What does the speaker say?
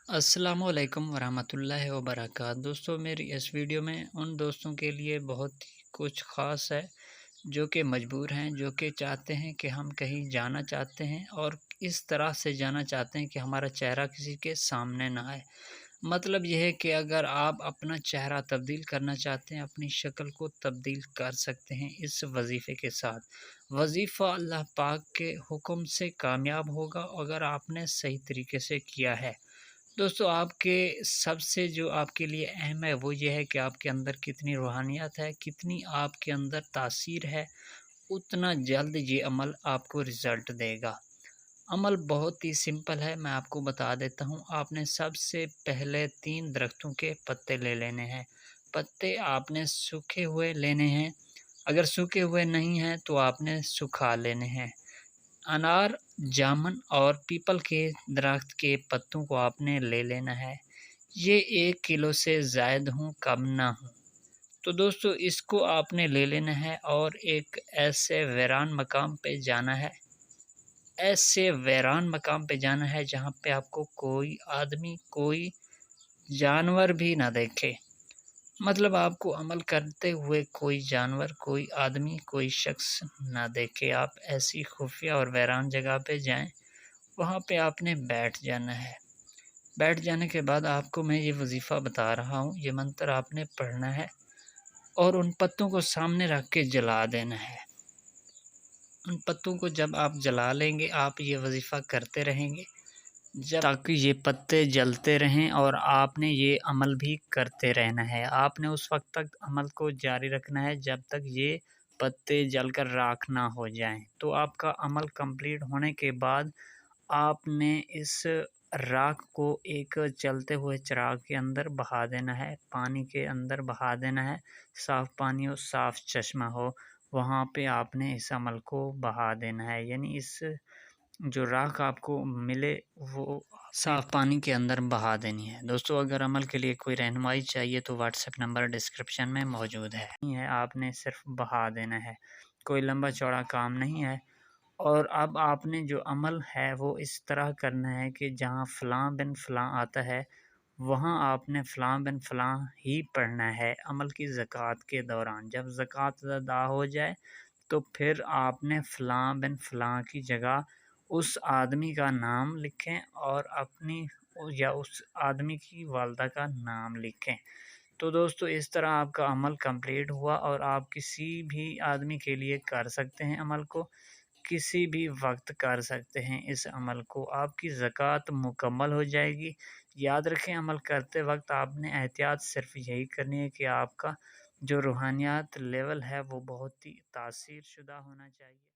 अस्सलाम वालेकुम वरहमतुल्लाहि वबरकातुहू। दोस्तों, मेरी इस वीडियो में उन दोस्तों के लिए बहुत ही कुछ ख़ास है जो कि मजबूर हैं, जो कि चाहते हैं कि हम कहीं जाना चाहते हैं और इस तरह से जाना चाहते हैं कि हमारा चेहरा किसी के सामने ना आए। मतलब यह है कि अगर आप अपना चेहरा तब्दील करना चाहते हैं, अपनी शक्ल को तब्दील कर सकते हैं इस वज़ीफ़े के साथ। वज़ीफ़ा अल्लाह पाक के हुक्म से कामयाब होगा अगर आपने सही तरीके से किया है। दोस्तों, आपके सबसे जो आपके लिए अहम है वो ये है कि आपके अंदर कितनी रूहानियत है, कितनी आपके अंदर तासीर है, उतना जल्द ये अमल आपको रिज़ल्ट देगा। अमल बहुत ही सिंपल है, मैं आपको बता देता हूँ। आपने सबसे पहले 3 दरख्तों के पत्ते ले लेने हैं। पत्ते आपने सूखे हुए लेने हैं, अगर सूखे हुए नहीं हैं तो आपने सुखा लेने हैं। अनार, जामुन और पीपल के दरख्त के पत्तों को आपने ले लेना है। ये 1 किलो से ज़ायद हों, कम ना हों। तो दोस्तों, इसको आपने ले लेना है और एक ऐसे वीरान मकाम पे जाना है। ऐसे वीरान मकाम पे जाना है जहाँ पे आपको कोई आदमी, कोई जानवर भी ना देखे। मतलब आपको अमल करते हुए कोई जानवर, कोई आदमी, कोई शख्स ना देखे। आप ऐसी खुफिया और वीरान जगह पे जाएँ, वहाँ पे आपने बैठ जाना है। बैठ जाने के बाद आपको मैं ये वज़ीफ़ा बता रहा हूँ, ये मंत्र आपने पढ़ना है और उन पत्तों को सामने रख के जला देना है। उन पत्तों को जब आप जला लेंगे, आप ये वज़ीफ़ा करते रहेंगे जब तक ये पत्ते जलते रहें और आपने ये अमल भी करते रहना है। आपने उस वक़्त तक अमल को जारी रखना है जब तक ये पत्ते जलकर राख ना हो जाएँ। तो आपका अमल कंप्लीट होने के बाद आपने इस राख को एक चलते हुए चिराग के अंदर बहा देना है, पानी के अंदर बहा देना है। साफ़ पानी हो, साफ़ चश्मा हो, वहाँ पे आपने इस अमल को बहा देना है। यानी इस जो राख आपको मिले वो साफ़ पानी के अंदर बहा देनी है। दोस्तों, अगर अमल के लिए कोई रहनुमाई चाहिए तो व्हाट्सएप नंबर डिस्क्रिप्शन में मौजूद है। नहीं है, आपने सिर्फ़ बहा देना है, कोई लंबा चौड़ा काम नहीं है। और अब आपने जो अमल है वो इस तरह करना है कि जहाँ फ़लाँ बिन फ़लाँ आता है, वहाँ आपने फ़लाँ बिन फ़लाँ ही पढ़ना है अमल की ज़कात के दौरान। जब ज़कात अदा हो जाए तो फिर आपने फ़लाँ बिन फ़लाँ की जगह उस आदमी का नाम लिखें और अपनी या उस आदमी की वालिदा का नाम लिखें। तो दोस्तों, इस तरह आपका अमल कंप्लीट हुआ और आप किसी भी आदमी के लिए कर सकते हैं अमल को, किसी भी वक़्त कर सकते हैं इस अमल को। आपकी ज़कात मुकम्मल हो जाएगी। याद रखें, अमल करते वक़्त आपने एहतियात सिर्फ़ यही करनी है कि आपका जो रूहानियत लेवल है वो बहुत ही तासीर शुदा होना चाहिए।